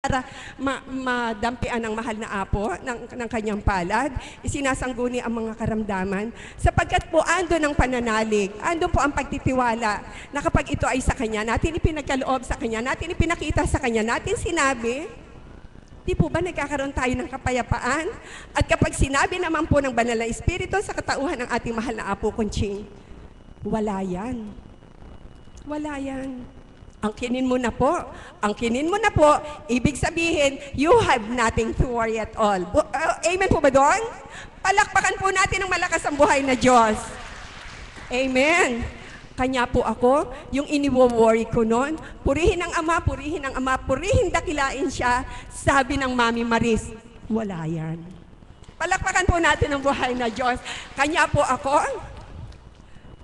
para madampian ang mahal na apo ng kanyang palad, isinasangguni ang mga karamdaman, sapagkat po andon ang pananalig, andon po ang pagtitiwala na kapag ito ay sa kanya, natin ipinagkaloob sa kanya, natin ipinakita sa kanya, natin sinabi, di po ba nagkakaroon tayo ng kapayapaan? At kapag sinabi naman po ng Banal na Espiritu sa katauhan ng ating mahal na apo, Kunching, wala yan. Wala yan. Angkinin mo na po. Angkinin mo na po. Ibig sabihin, you have nothing to worry at all. Amen po ba doon? Palakpakan po natin ng malakas ang buhay na Diyos. Amen. Kanya po ako, yung iniwo-worry ko noon, purihin ang Ama, purihin ang Ama, purihin dakilain siya, sabi ng Mami Maris, wala yan. Palakpakan po natin ang buhay na Diyos. Kanya po ako,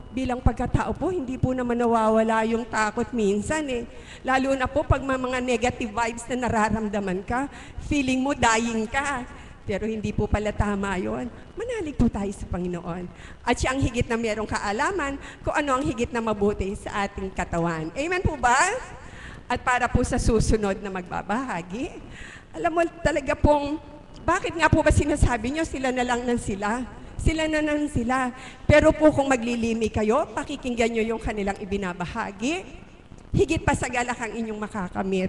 bilang pagkatao po, hindi po naman nawawala yung takot minsan eh. Lalo na po pag may mga negative vibes na nararamdaman ka, feeling mo dying ka. Pero hindi po pala tama yun. Manalig po tayo sa Panginoon. At siya ang higit na merong kaalaman kung ano ang higit na mabuti sa ating katawan. Amen po ba? At para po sa susunod na magbabahagi, alam mo talaga pong, bakit nga po ba sinasabi nyo sila na lang ng sila? Sila na lang sila. Pero po kung maglilimi kayo, pakikinggan nyo yung kanilang ibinabahagi, higit pa sa galak ang inyong makakamit.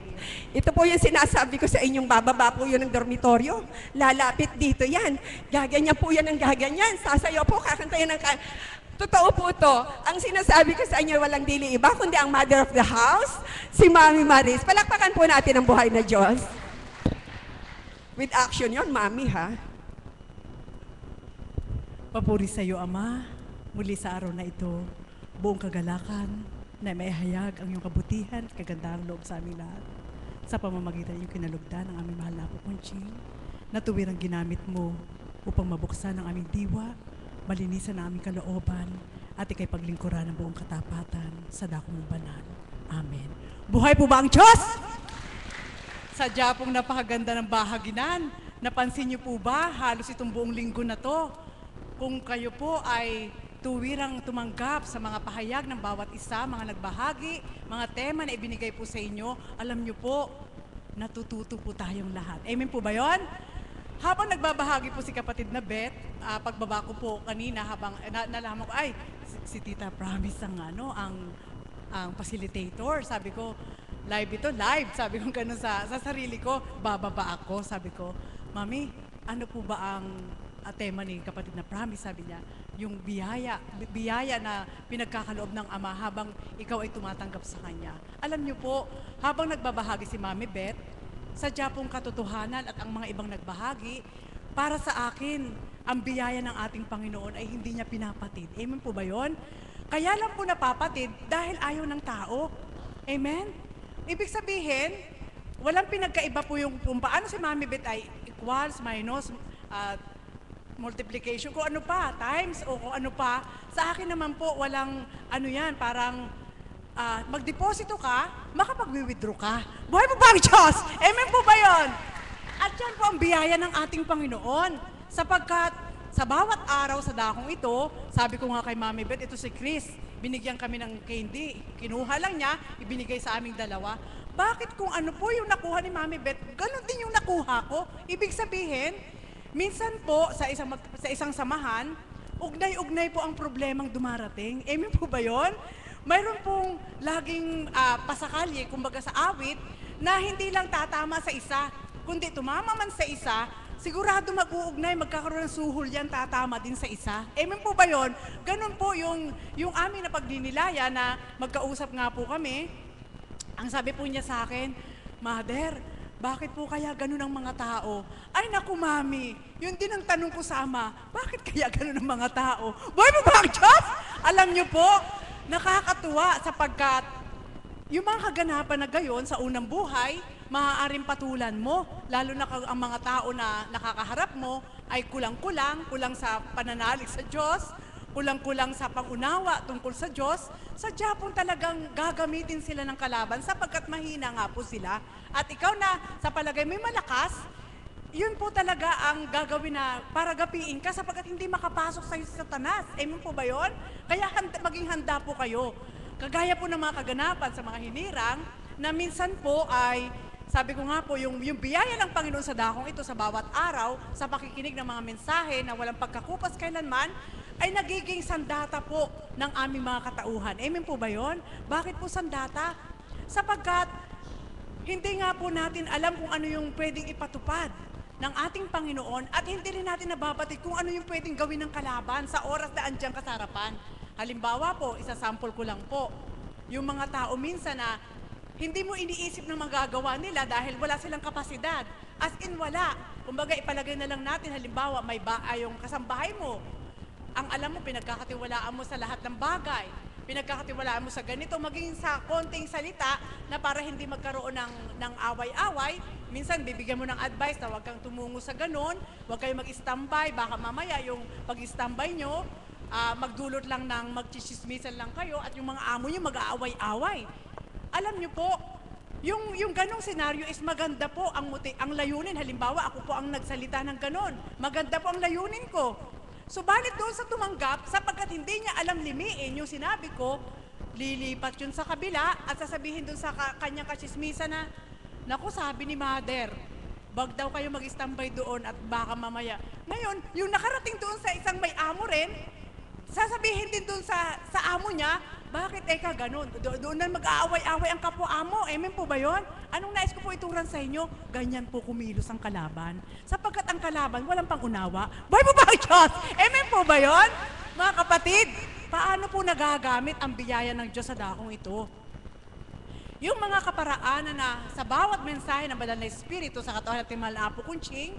Ito po yung sinasabi ko sa inyong bababa po yun ng dormitoryo. Lalapit dito yan. Gaganyan po yan ng gaganyan. Sasayaw po, kakantayan ng Totoo po ito. Ang sinasabi ko sa inyo, walang dili iba, kundi ang mother of the house, si Mami Maris. Palakpakan po natin ang buhay na Diyos. With action yon, Mami, ha? Papuri sa iyo, Ama, muli sa araw na ito, buong kagalakan na may hayag ang iyong kabutihan at kagandahang loob sa aming lahat. Sa pamamagitan ng iyong kinalugdan ng aming mahal na Apo Kunching, na tuwirang ginamit mo upang mabuksan ang aming diwa, malinisan ang aming kalooban, at ikay paglingkuran ng buong katapatan sa dako mong banal. Amen. Buhay po ba ang Diyos? Sadya pong napakaganda ng bahaginan. Napansin niyo po ba, halos itong buong linggo na to, kung kayo po ay tuwirang tumanggap sa mga pahayag ng bawat isa, mga nagbahagi, mga tema na ibinigay po sa inyo, alam nyo po, natututo po tayong lahat. Amen po ba yun? Habang nagbabahagi po si kapatid na Beth, pagbaba ko po kanina, habang nalaman ko, ay, si Tita Promise ang facilitator. Sabi ko, live ito, live. Sabi ko ganun sa sarili ko, bababa ako. Sabi ko, Mami, ano po ba ang tema ni kapatid na Promise? Sabi niya, yung biyaya na pinagkakaloob ng Ama habang ikaw ay tumatanggap sa Kanya. Alam niyo po, habang nagbabahagi si Mami Beth, sadya pong katotohanan at ang mga ibang nagbahagi, para sa akin, ang biyaya ng ating Panginoon ay hindi niya pinapatid. Amen po ba yun? Kaya lang po napapatid dahil ayaw ng tao. Amen? Ibig sabihin, walang pinagkaiba po yung kung paano si Mami Beth ay equals, minus, multiplication, kung ano pa, times, o kung ano pa. Sa akin naman po, walang ano yan, parang magdeposito ka, makapag-withdraw ka. Buhay po ba ang Diyos? Amen po ba yun? At yan po ang biyaya ng ating Panginoon. Sapagkat sa bawat araw sa dakong ito, sabi ko nga kay Mami Beth, ito si Chris, binigyan kami ng candy. Kinuha lang niya, ibinigay sa aming dalawa. Bakit kung ano po yung nakuha ni Mami Beth, ganun din yung nakuha ko? Ibig sabihin, minsan po, sa isang samahan, ugnay-ugnay po ang problemang dumarating. Amen po ba yun? Mayroon pong laging pasakalye, kumbaga sa awit, na hindi lang tatama sa isa, kundi tumama man sa isa, sigurado mag-uugnay, magkakaroon ng suhol yan, tatama din sa isa. Amen po ba yun? Ganun po yung aming na pagninilaya na magkausap nga po kami. Ang sabi po niya sa akin, Mother, bakit po kaya ganun ang mga tao? Ay naku, Mami, yun din ang tanong ko sa Ama, bakit kaya ganun ang mga tao? Buhay mo ba ang Diyos? Alam niyo po, nakakatuwa sapagkat yung mga kaganapan na gayon sa unang buhay, maaaring patulan mo, lalo na ang mga tao na nakakaharap mo ay kulang-kulang sa pananalig sa Diyos, kulang-kulang sa pangunawa tungkol sa Diyos, sadya pong talagang gagamitin sila ng kalaban sapagkat mahina nga po sila. At ikaw na sa palagay may malakas, yun po talaga ang gagawin na para gapiin ka sapagkat hindi makapasok sa Satanas. Amen po ba yun? Kaya maging handa po kayo. Kagaya po ng mga kaganapan sa mga hinirang na minsan po ay Sabi ko nga po, yung biyaya ng Panginoon sa dakong ito sa bawat araw, sa pakikinig ng mga mensahe na walang pagkakupas kailanman, ay nagiging sandata po ng aming mga katauhan. Amen po ba yun? Bakit po sandata? Sapagkat hindi nga po natin alam kung ano yung pwedeng ipatupad ng ating Panginoon at hindi rin natin nababatid kung ano yung pwedeng gawin ng kalaban sa oras na andyan ka sa harapan. Halimbawa po, isasample ko lang po, yung mga tao minsan na hindi mo iniisip na magagawa nila dahil wala silang kapasidad. As in wala. Kumbaga ipalagay na lang natin, halimbawa may yung kasambahay mo, ang alam mo, pinagkakatiwalaan mo sa lahat ng bagay. Pinagkakatiwalaan mo sa ganito, maging sa konting salita na para hindi magkaroon ng away-away. Minsan, bibigyan mo ng advice na huwag kang tumungo sa ganon, huwag kayong mag-standby, baka mamaya yung pag-standby nyo, magdulot lang ng magchichismisan lang kayo at yung mga amo nyo mag-aaway-away. Alam nyo po, yung ganong senaryo is maganda po ang layunin. Halimbawa, ako po ang nagsalita ng ganon. Maganda po ang layunin ko. Subalit doon sa tumanggap, sapagkat hindi niya alam limiin yung sinabi ko, lilipat yun sa kabila at sasabihin doon sa kanyang kachismisa na, naku, sabi ni Mother, wag daw kayo mag-standby doon at baka mamaya. Ngayon, yung nakarating doon sa isang may amo rin, sasabihin din doon sa amo niya, bakit eka ganun? Doon na mag-aaway-aaway ang kapwa-amo. Amen po ba yun? Anong nais ko po ituran sa inyo? Ganyan po kumilos ang kalaban. Sapagkat ang kalaban, walang pangunawa. Buhay po ba ang Diyos? Amen po ba yun? Mga kapatid, paano po nagagamit ang biyaya ng Diyos sa dakong ito? Yung mga kaparaanan na sa bawat mensahe ng Banal na Espiritu sa katawan natin mahal na Apo Kunching,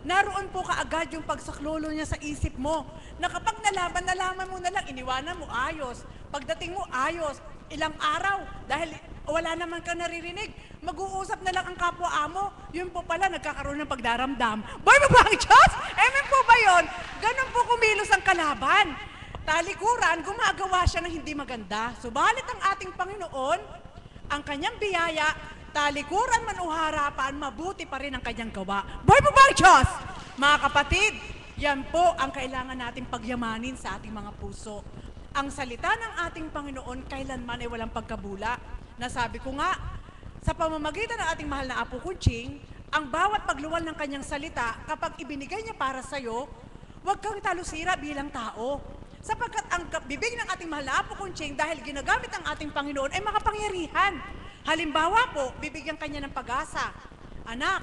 naroon po kaagad yung pagsaklolo niya sa isip mo na kapag nalaman mo na lang, iniwanan mo, ayos. Pagdating mo, ayos. Ilang araw, dahil wala naman ka naririnig, mag-uusap na lang ang kapwa-amo. Yun po pala, nagkakaroon ng pagdaramdam. Boy mo ba ang Diyos? Amen po ba yun? Ganun po kumilos ang kalaban. Talikuran, gumagawa siya ng hindi maganda. Subalit ang ating Panginoon, ang kanyang biyaya, talikuran man o harapan, mabuti pa rin ang kanyang gawa. Boy mo ba ang Diyos? Mga kapatid, yan po ang kailangan nating pagyamanin sa ating mga puso. Ang salita ng ating Panginoon kailanman ay walang pagkabula. Nasabi ko nga, sa pamamagitan ng ating mahal na Apo Kunching, ang bawat pagluwal ng kanyang salita, kapag ibinigay niya para sa'yo, huwag kang talusira bilang tao. Sapagkat ang bibig ng ating mahal na Apo Kunching, dahil ginagamit ng ating Panginoon, ay makapangyarihan. Halimbawa po, bibigyan kanya ng pag-asa. Anak,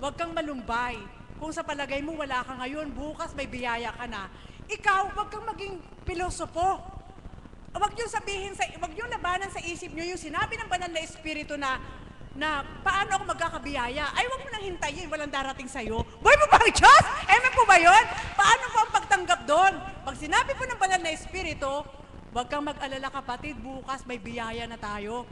huwag kang malumbay. Kung sa palagay mo wala ka ngayon, bukas may biyaya ka na. Ikaw, huwag kang maging pilosopo. Huwag niyong sabihin, huwag niyong labanan sa isip niyo yung sinabi ng Banal na Espiritu na paano ako magkakabiyaya. Ay, huwag mo nang hintayin, walang darating sa'yo. Boy mo ba ang Diyos? Amen po ba yun? Paano po ang pagtanggap doon? Pag sinabi po ng Banal na Espiritu, huwag kang mag-alala kapatid, bukas may biyaya na tayo.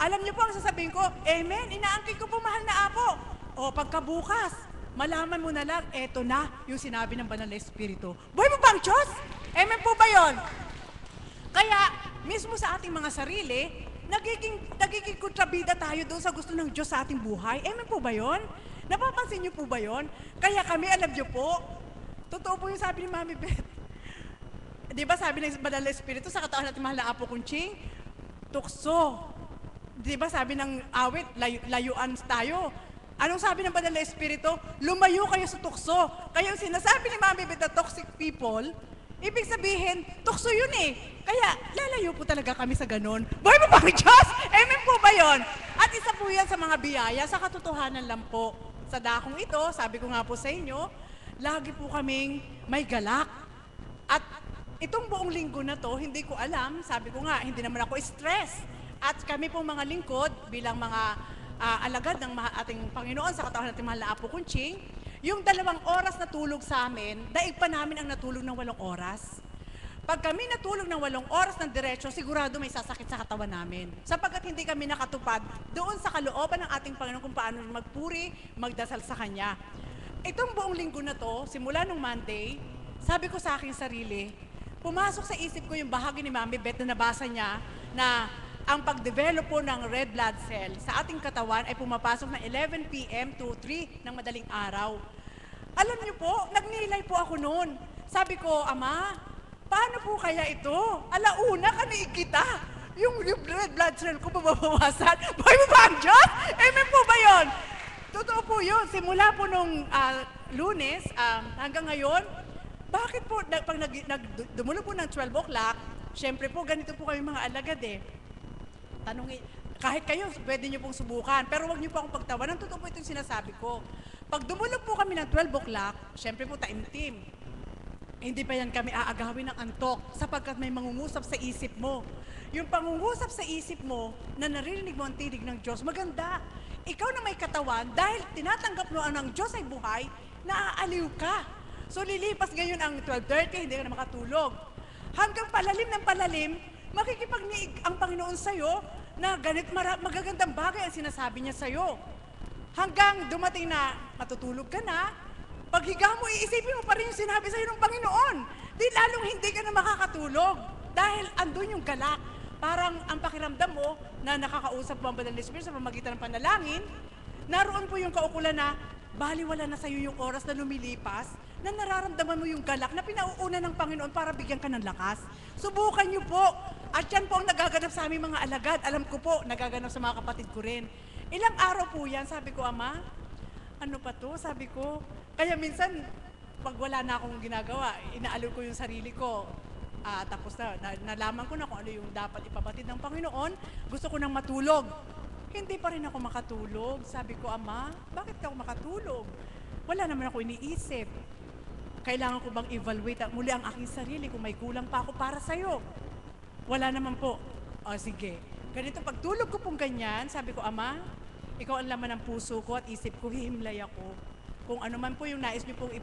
Alam niyo po ang sasabihin ko, Amen, inaangkin ko po mahal na Apo. O pagkabukas, malaman mo na lang, eto na yung sinabi ng Banal na Espiritu. Buhay mo ba ang Diyos? Amen po ba yun? Kaya, mismo sa ating mga sarili, nagiging kontrabida tayo doon sa gusto ng Diyos sa ating buhay. Amen po ba yun? Napapansin niyo po ba yun? Kaya kami, alam niyo po, totoo po yung sabi ni Mami Beth. Di ba sabi ng Banal na Espiritu sa katawan natin mahal na Apo Kunching, tukso. Di ba sabi ng awit, layuan tayo. Anong sabi ng Banal na Espiritu? Lumayo kayo sa tukso. Kaya yung sinasabi ni Mami Beth na toxic people, ibig sabihin, tukso yun eh. Kaya lalayo po talaga kami sa ganon. Buhay mo ba ang Diyos? Amen po ba yun? At isa po yan sa mga biyaya, sa katotohanan lang po. Sa dakong ito, sabi ko nga po sa inyo, lagi po kaming may galak. At itong buong linggo na to, hindi ko alam, sabi ko nga, hindi naman ako stress. At kami pong mga lingkod, bilang mga alagad ng ating Panginoon sa katawan natin mahal na Apo Kunching, yung 2 oras na tulog sa amin, daig pa namin ang natulog ng 8 oras. Pag kami natulog ng 8 oras ng diretso, sigurado may sasakit sa katawan namin. Sapagkat hindi kami nakatupad doon sa kalooban ng ating Panginoon kung paano magpuri, magdasal sa Kanya. Itong buong linggo na to, simula nung Monday, sabi ko sa aking sarili, pumasok sa isip ko yung bahagi ni Mami Beth na nabasa niya na ang pag-develop po ng red blood cell sa ating katawan ay pumapasok na 11 p.m. to 3 ng madaling araw. Alam niyo po, nagnilay po ako noon. Sabi ko, Ama, paano po kaya ito? Alauna ka na ikita. yung red blood cell ko mababawasan. Buhay mo ba ang Diyos? Amen po ba yun? Totoo po yun. Simula po nung Lunes hanggang ngayon, bakit po, pag dumulo po ng 12 o'clock, syempre po, ganito po kami mga alagad eh. Tanungin, kahit kayo, pwede nyo pong subukan, pero wag nyo po akong pagtawanan. Totoo po itong sinasabi ko. Pag dumulog po kami ng 12 o'clock, syempre po taimtim. Hindi pa yan kami aagawin ng antok sapagkat may mangungusap sa isip mo. Yung pangungusap sa isip mo na naririnig mo ang tinig ng Diyos, maganda. Ikaw na may katawan, dahil tinatanggap mo ang Diyos ay buhay, naaaliw ka. So lilipas ngayon ang 12:30, hindi ka na makatulog. Hanggang palalim ng palalim, makikipagniig ang Panginoon sa'yo na magagandang bagay ang sinasabi niya sa'yo. Hanggang dumating na matutulog ka na, paghiga mo, iisipin mo pa rin yung sinabi sa'yo ng Panginoon. Di lalong hindi ka na makakatulog dahil andun yung galak. Parang ang pakiramdam mo na nakakausap mo ang Banal na Espiritu sa pamamagitan ng panalangin, naroon po yung kaukulan na baliwala na sa'yo yung oras na lumilipas, na nararamdaman mo yung galak na pinauuna ng Panginoon para bigyan ka ng lakas. Subukan niyo po. At yan po ang nagaganap sa aming mga alagad. Alam ko po, nagaganap sa mga kapatid ko rin. Ilang araw po yan, sabi ko, Ama, ano pa to? Sabi ko, kaya minsan, pag wala na akong ginagawa, inaaliw ko yung sarili ko. Tapos nalaman ko na kung ano yung dapat ipabatid ng Panginoon. Gusto ko nang matulog. Hindi pa rin ako makatulog. Sabi ko, Ama, bakit ka ako makatulog? Wala naman ako iniisip. Kailangan ko bang evaluate muli ang aking sarili kung may kulang pa ako para sa'yo? Wala naman po. O sige. Ganito, pagtulog ko pong ganyan, sabi ko, Ama, ikaw ang laman ng puso ko at isip ko, hihimlay ako. Kung ano man po yung nais niyo pong